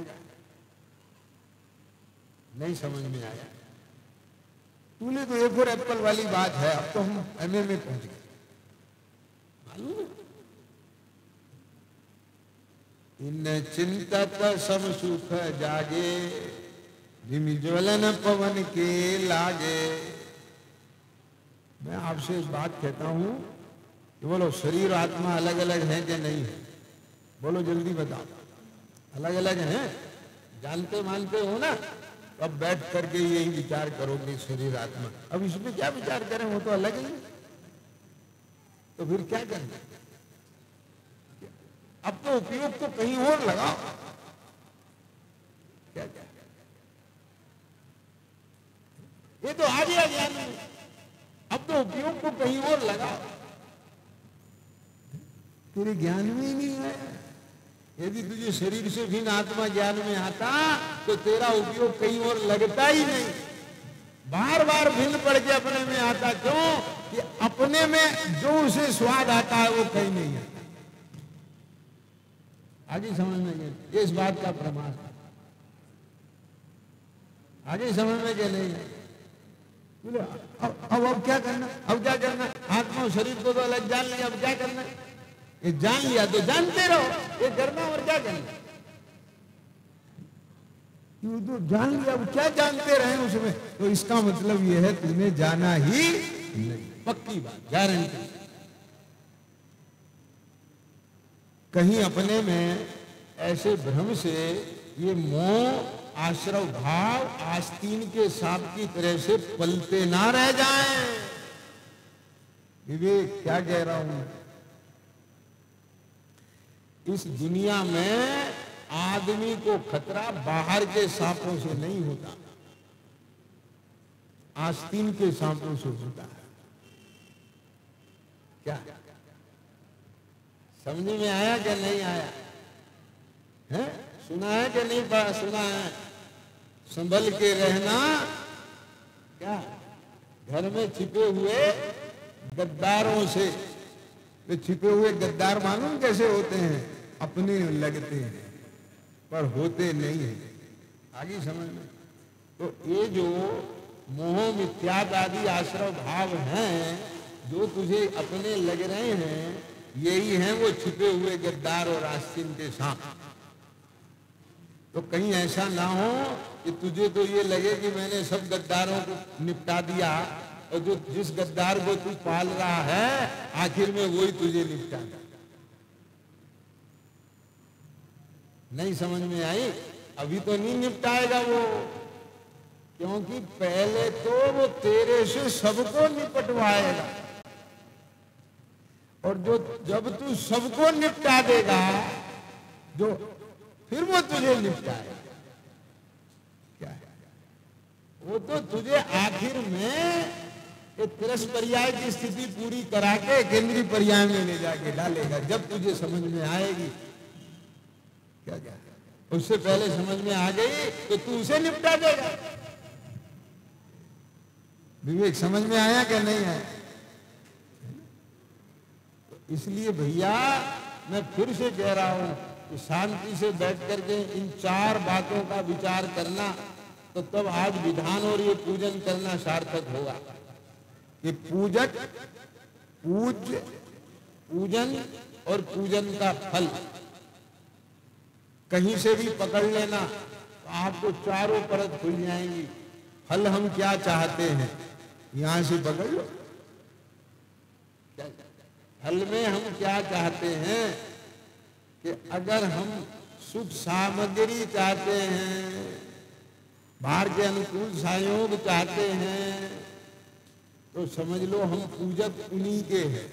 नहीं समझ में आया? तूने तो एक और एप्पल वाली बात है, अब तो हम एमए में पहुंच गए, मालूम है? इन चिंतत सब सुख जागे, जिमि ज्वलन पवन के लागे। मैं आपसे एक बात कहता हूं कि बोलो शरीर आत्मा अलग अलग है कि नहीं है? बोलो जल्दी बताओ। अलग अलग हैं? जानते मानते हो ना? अब बैठ करके यही विचार करोगे शरीर आत्मा। अब इसमें क्या विचार करें, वो तो अलग ही। तो फिर क्या करना? अब तो उपयोग तो कहीं और लगाओ। क्या क्या ये तो आ गया ज्ञान में, अब तो उपयोग को तेरे ज्ञान में ही नहीं आया। यदि तुझे शरीर से भिन्न आत्मा ज्ञान में आता तो तेरा उपयोग कहीं और लगता ही नहीं। बार बार भिन्न पड़ के अपने में आता। क्यों? कि अपने में जो उसे स्वाद आता है वो कहीं नहीं आता। आगे समझ में गए? इस बात का प्रमाण आगे समझ में गए नहीं? बोले अब क्या करना? अब क्या करना? आत्मा और शरीर को तो अलग जान लिया, अब क्या करना? ये जान लिया तो जानते रहो, ये करना और क्या करना? ये तो जान लिया, अब क्या जानते रहे उसमें? तो इसका मतलब ये है तूने जाना ही नहीं। पक्की बात, गारंटी। कहीं अपने में ऐसे भ्रम से ये मोह, आश्रव भाव आस्तीन के सांप की तरह से पलते ना रह जाएं। विवेक क्या कह रहा हूं? इस दुनिया में आदमी को खतरा बाहर के सांपों से नहीं होता, आस्तीन के सांपों से होता है। क्या समझ में आया कि नहीं आया? है? सुना है कि नहीं सुना है? संभल के रहना। क्या? घर में छिपे हुए गद्दारों से। तो छिपे हुए गद्दार मालूम कैसे होते हैं? अपने लगते हैं पर होते नहीं है। आगे समझ में? तो ये जो मोह मिथ्यात्व आदि आश्रव भाव हैं जो तुझे अपने लग रहे हैं, यही हैं वो छिपे हुए गद्दार और आस्तीन के सांप। तो कहीं ऐसा ना हो कि तुझे तो ये लगे कि मैंने सब गद्दारों को निपटा दिया और जो जिस गद्दार को तू पाल रहा है आखिर में वही तुझे निपटा। नहीं समझ में आई? अभी तो नहीं निपटाएगा वो, क्योंकि पहले तो वो तेरे से सबको निपटवाएगा और जो जब तू सबको निपटा देगा जो फिर वो तुझे निपटाएगा। क्या है? वो तो तुझे आखिर में एक तिरस्पर्याय की स्थिति पूरी करा के केंद्रीय पर्याय में ले जाके डालेगा जब तुझे समझ में आएगी। क्या क्या? उससे पहले समझ में आ गई तो तू उसे निपटा देगा। विवेक समझ में आया क्या नहीं आया? तो इसलिए भैया मैं फिर से कह रहा हूं कि शांति से बैठ करके इन चार बातों का विचार करना, तो तब आज विधान और ये पूजन करना सार्थक होगा। कि पूजक, पूज्य, पूजन और पूजन का फल कहीं से भी पकड़ लेना तो आपको चारों परत खुल जाएंगी। फल हम क्या चाहते हैं यहां से पकड़ लो। फल में हम क्या चाहते हैं कि अगर हम सुख सामग्री चाहते हैं, बाहर के अनुकूल सहयोग चाहते हैं, तो समझ लो हम पूजक उन्हीं के हैं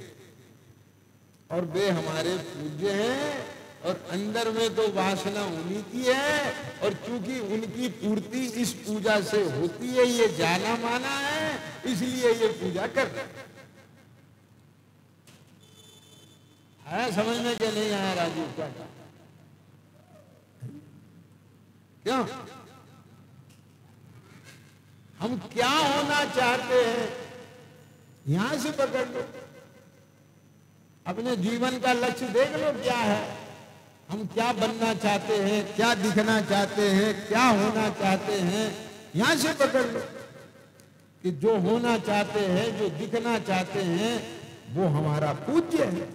और वे हमारे पूज्य हैं और अंदर में तो वासना उन्हीं की है और चूंकि उनकी पूर्ति इस पूजा से होती है, ये जाना माना है, इसलिए ये पूजा कर रहे हैं। आया समझ में क्या नहीं आया राजीव? क्या क्यों? हम क्या होना चाहते हैं यहां से पकड़ लो। अपने जीवन का लक्ष्य देख लो क्या है। हम क्या बनना चाहते हैं, क्या दिखना चाहते हैं, क्या होना चाहते हैं, यहां से पकड़ लो कि जो होना चाहते हैं, जो दिखना चाहते हैं, वो हमारा पूज्य है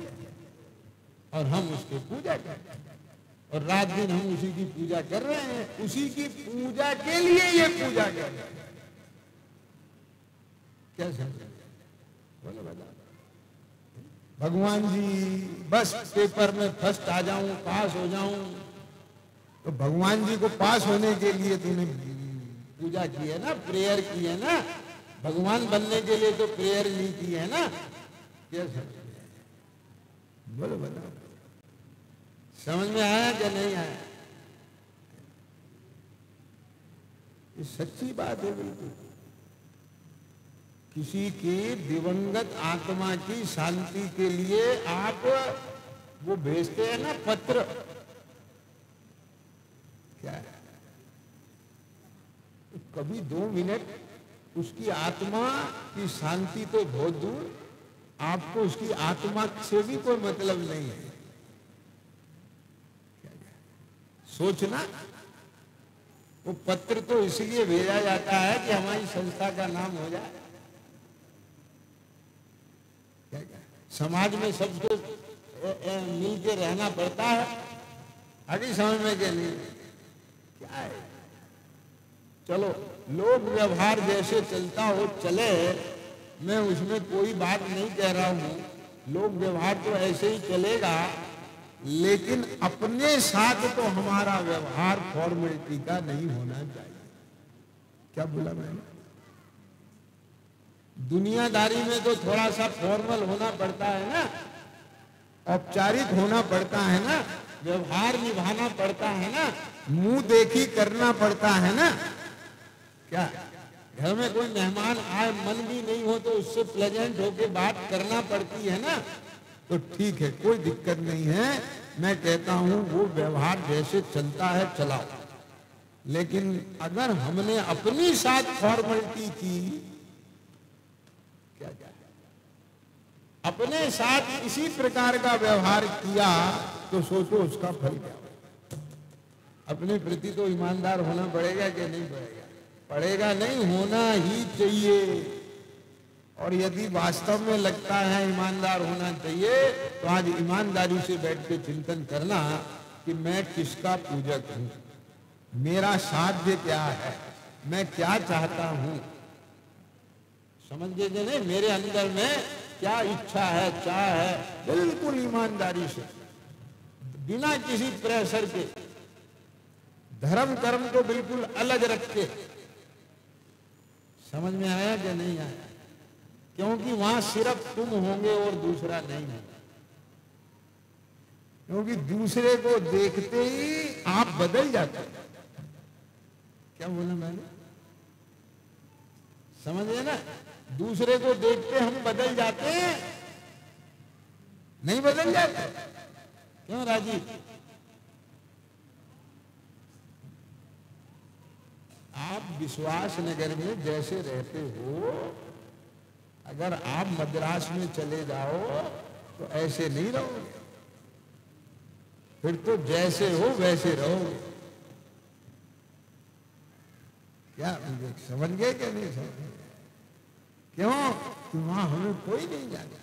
और हम उसकी पूजा करते हैं और रात दिन हम उसी की पूजा कर रहे हैं। उसी की पूजा के लिए ये पूजा कर रहे हैं। क्या समझ? बोलो बता। भगवान जी बस पेपर में फर्स्ट आ जाऊं, पास हो जाऊं, तो भगवान जी को पास होने के लिए तूने पूजा की है ना, प्रेयर की है ना। भगवान बनने के लिए तो प्रेयर नहीं की है ना। क्या समझ? बोलो बताओ। समझ में आया क्या नहीं आया? ये सच्ची बात है बिल्कुल। किसी की दिवंगत आत्मा की शांति के लिए आप वो भेजते हैं ना पत्र, क्या है, कभी 2 मिनट उसकी आत्मा की शांति तो बहुत दूर, आपको उसकी आत्मा से भी कोई मतलब नहीं है। सोचना, वो पत्र तो इसलिए भेजा जाता है कि हमारी संस्था का नाम हो जाए। क्या क्या समाज में सबको मिलके रहना पड़ता है, अभी समझ में क्या नहीं क्या है। चलो लोक व्यवहार जैसे चलता हो चले, मैं उसमें कोई बात नहीं कह रहा हूं, लोक व्यवहार तो ऐसे ही चलेगा, लेकिन अपने साथ तो हमारा व्यवहार फॉर्मेलिटी का नहीं होना चाहिए। क्या बोला मैंने? दुनियादारी में तो थोड़ा सा फॉर्मल होना पड़ता है ना, औपचारिक होना पड़ता है ना, व्यवहार निभाना पड़ता है ना, मुंह देखी करना पड़ता है ना। क्या घर में कोई मेहमान आए, मन भी नहीं हो तो उससे प्लेजेंट होके बात करना पड़ती है ना, तो ठीक है, कोई दिक्कत नहीं है। मैं कहता हूं वो व्यवहार जैसे चलता है चलाओ, लेकिन अगर हमने अपनी साथ फॉर्मेलिटी की, क्या क्या अपने साथ इसी प्रकार का व्यवहार किया, तो सोचो उसका फल क्या होगा। अपने प्रति तो ईमानदार होना पड़ेगा कि नहीं पड़ेगा? पड़ेगा, नहीं होना ही चाहिए। और यदि वास्तव में लगता है ईमानदार होना चाहिए, तो आज ईमानदारी से बैठ के चिंतन करना कि मैं किसका पूजक हूं, मेरा साध्य क्या है, मैं क्या चाहता हूं। समझ गए कि नहीं? मेरे अंदर में क्या इच्छा है, चाह है, बिल्कुल ईमानदारी से, बिना किसी प्रेशर के, धर्म कर्म को बिल्कुल अलग रख के। समझ में आया कि नहीं आया? क्योंकि वहां सिर्फ तुम होंगे और दूसरा नहीं है। क्योंकि दूसरे को देखते ही आप बदल जाते हैं। क्या बोला मैंने? समझे ना? दूसरे को देखते हम बदल जाते हैं, नहीं बदल जाते? क्यों राजीव? आप विश्वास नगर में जैसे रहते हो, अगर आप मद्रास में चले जाओ तो ऐसे नहीं रहोगे, फिर तो जैसे हो वैसे रहोगे। क्या समझ गए क्या नहीं समझ? क्यों? कि वहां हमें कोई नहीं जाना।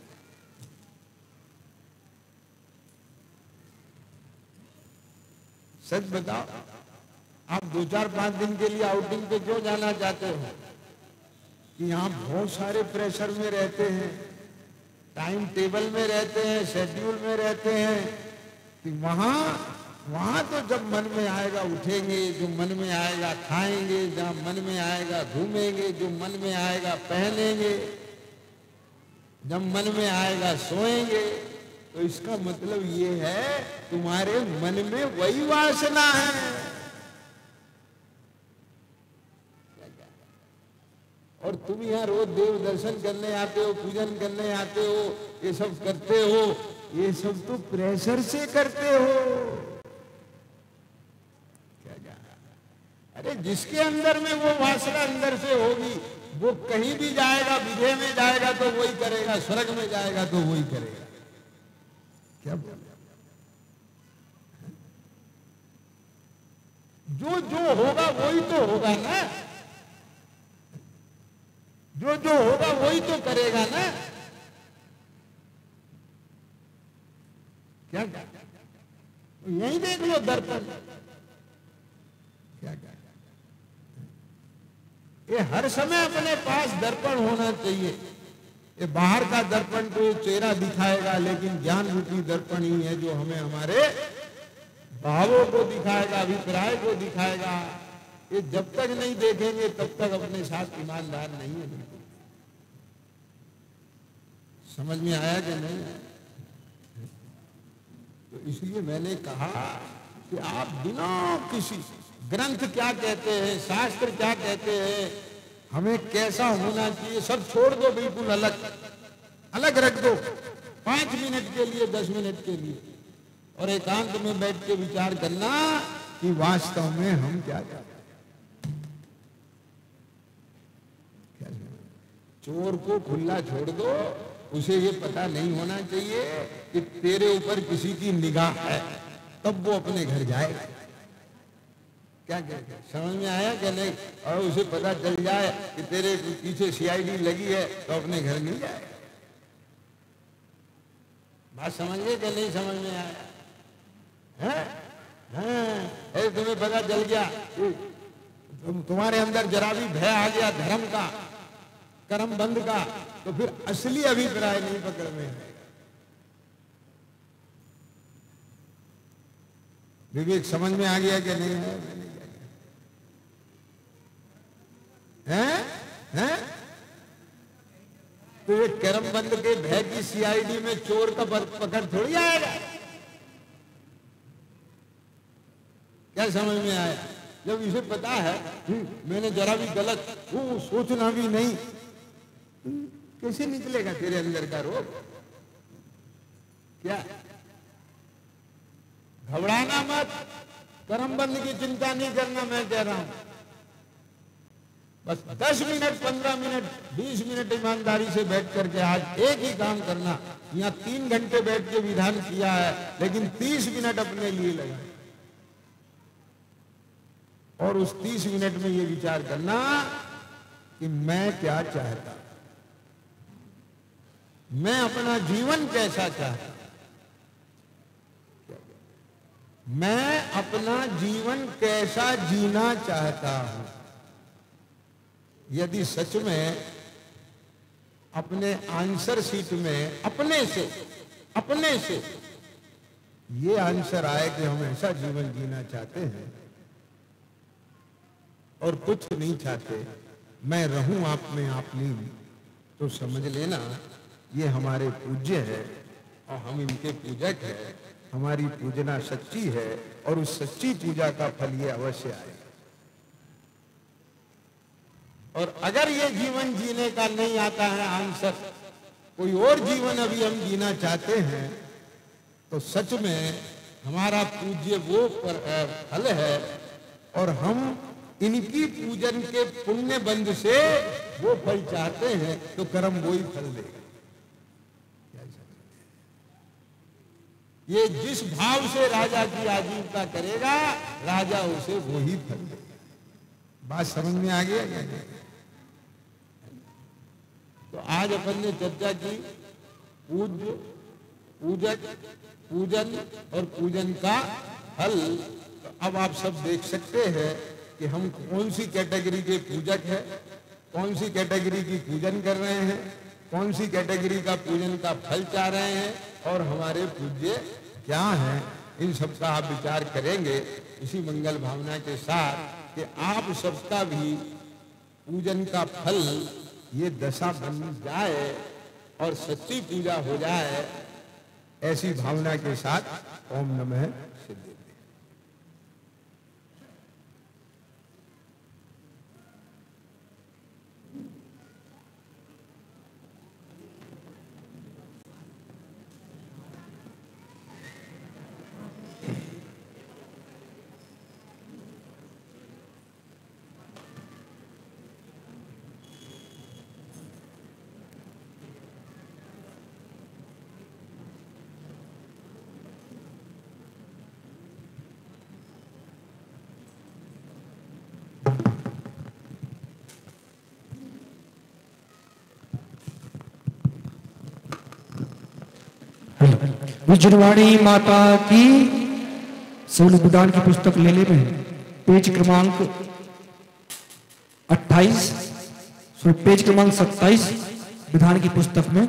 सच बताओ, आप 2-4-5 दिन के लिए आउटिंग पे क्यों जाना चाहते हो? कि यहाँ बहुत सारे प्रेशर में रहते हैं, टाइम टेबल में रहते हैं, शेड्यूल में रहते हैं, कि वहां तो जब मन में आएगा उठेंगे, जो मन में आएगा खाएंगे, जहाँ मन में आएगा घूमेंगे, जो मन में आएगा पहनेंगे, जब मन में आएगा सोएंगे। तो इसका मतलब ये है तुम्हारे मन में वही वासना है। और तुम यहाँ रोज देव दर्शन करने आते हो, पूजन करने आते हो, ये सब करते हो, ये सब तो प्रेशर से करते हो। क्या? अरे जिसके अंदर में वो वासना अंदर से होगी, वो कहीं भी जाएगा, विदेह में जाएगा तो वही करेगा, स्वर्ग में जाएगा तो वही करेगा। क्या बोल? जो जो होगा वही तो होगा ना, जो जो होगा वही तो करेगा ना। क्या? यही देख लो दर्पण। क्या? ये हर समय अपने पास दर्पण होना चाहिए। ये बाहर का दर्पण तो ये चेहरा दिखाएगा, लेकिन ज्ञान रूपी दर्पण ही है जो हमें हमारे भावों को दिखाएगा, अभिप्राय को दिखाएगा। ये जब तक नहीं देखेंगे तब तक अपने साथ ईमानदार नहीं है। बिल्कुल समझ में आया कि नहीं? तो इसलिए मैंने कहा कि आप बिना किसी ग्रंथ क्या कहते हैं, शास्त्र क्या कहते हैं, हमें कैसा होना चाहिए, सब छोड़ दो, बिल्कुल अलग अलग रख दो। 5 मिनट के लिए, 10 मिनट के लिए और एकांत में बैठ के विचार करना कि वास्तव में हम क्या चाहते हैं। चोर को खुला छोड़ दो, उसे ये पता नहीं होना चाहिए कि तेरे ऊपर किसी की निगाह है, तब वो अपने घर जाएगा। क्या कहते हैं, समझ में आया क्या नहीं? और उसे पता चल जाए कि तेरे पीछे सीआईडी लगी है तो अपने घर नहीं जाएगा। बात समझ गए क्या नहीं समझ में आया? है तुम्हें पता चल गया, तुम्हारे अंदर जरा भी भय आ गया धर्म का, कर्म बंद का, तो फिर असली अभिप्राय नहीं पकड़ में है। विवेक समझ में आ गया कि नहीं है? हैं? तो ये कर्म बंद के भय की सीआईडी में चोर का पकड़ थोड़ी आएगा। क्या समझ में आया? जब इसे पता है मैंने जरा भी गलत वो सोचना भी नहीं, कैसे निकलेगा तेरे अंदर का रोग? क्या घबराना मत, कर्म बंद की चिंता नहीं करना। मैं कह रहा हूं बस 10 मिनट 15 मिनट 20 मिनट ईमानदारी से बैठ करके आज एक ही काम करना। यहाँ 3 घंटे बैठ के विधान किया है, लेकिन 30 मिनट अपने लिए लगा और उस 30 मिनट में ये विचार करना कि मैं क्या चाहता, मैं अपना जीवन कैसा चाहता, मैं अपना जीवन कैसा जीना चाहता हूं। यदि सच में अपने आंसर शीट में अपने से ये आंसर आए कि हम ऐसा जीवन जीना चाहते हैं और कुछ नहीं चाहते, मैं रहूं आप में आप नहीं, तो समझ लेना ये हमारे पूज्य है और हम इनके पूजक है। हमारी पूजना सच्ची है और उस सच्ची पूजा का फल ये अवश्य आए। और अगर ये जीवन जीने का नहीं आता है आंसर, कोई और जीवन अभी हम जीना चाहते हैं, तो सच में हमारा पूज्य वो फल है और हम इनकी पूजन के पुण्य बंध से वो फल चाहते हैं, तो कर्म वो ही फल देगा। ये जिस भाव से राजा की आजीविका करेगा, राजा उसे वो ही फल देगा। बात समझ में आ गया क्या? तो आज अपन ने चर्चा की पूज्य, पूजक, पूजन और पूजन का फल। तो अब आप सब देख सकते हैं कि हम कौन सी कैटेगरी के पूजक है, कौन सी कैटेगरी की पूजन कर रहे हैं, कौन सी कैटेगरी का पूजन का फल चाह रहे हैं और हमारे पूज्य क्या हैं। इन सब का आप विचार करेंगे इसी मंगल भावना के साथ कि आप सबका भी पूजन का फल ये दशा बन जाए और सच्ची पूजा हो जाए, ऐसी भावना के साथ ओम नमः सिद्धि। विजयवाणी माता की सोलह विधान की पुस्तक लेने में पेज क्रमांक 28, पेज क्रमांक 27 विधान की पुस्तक में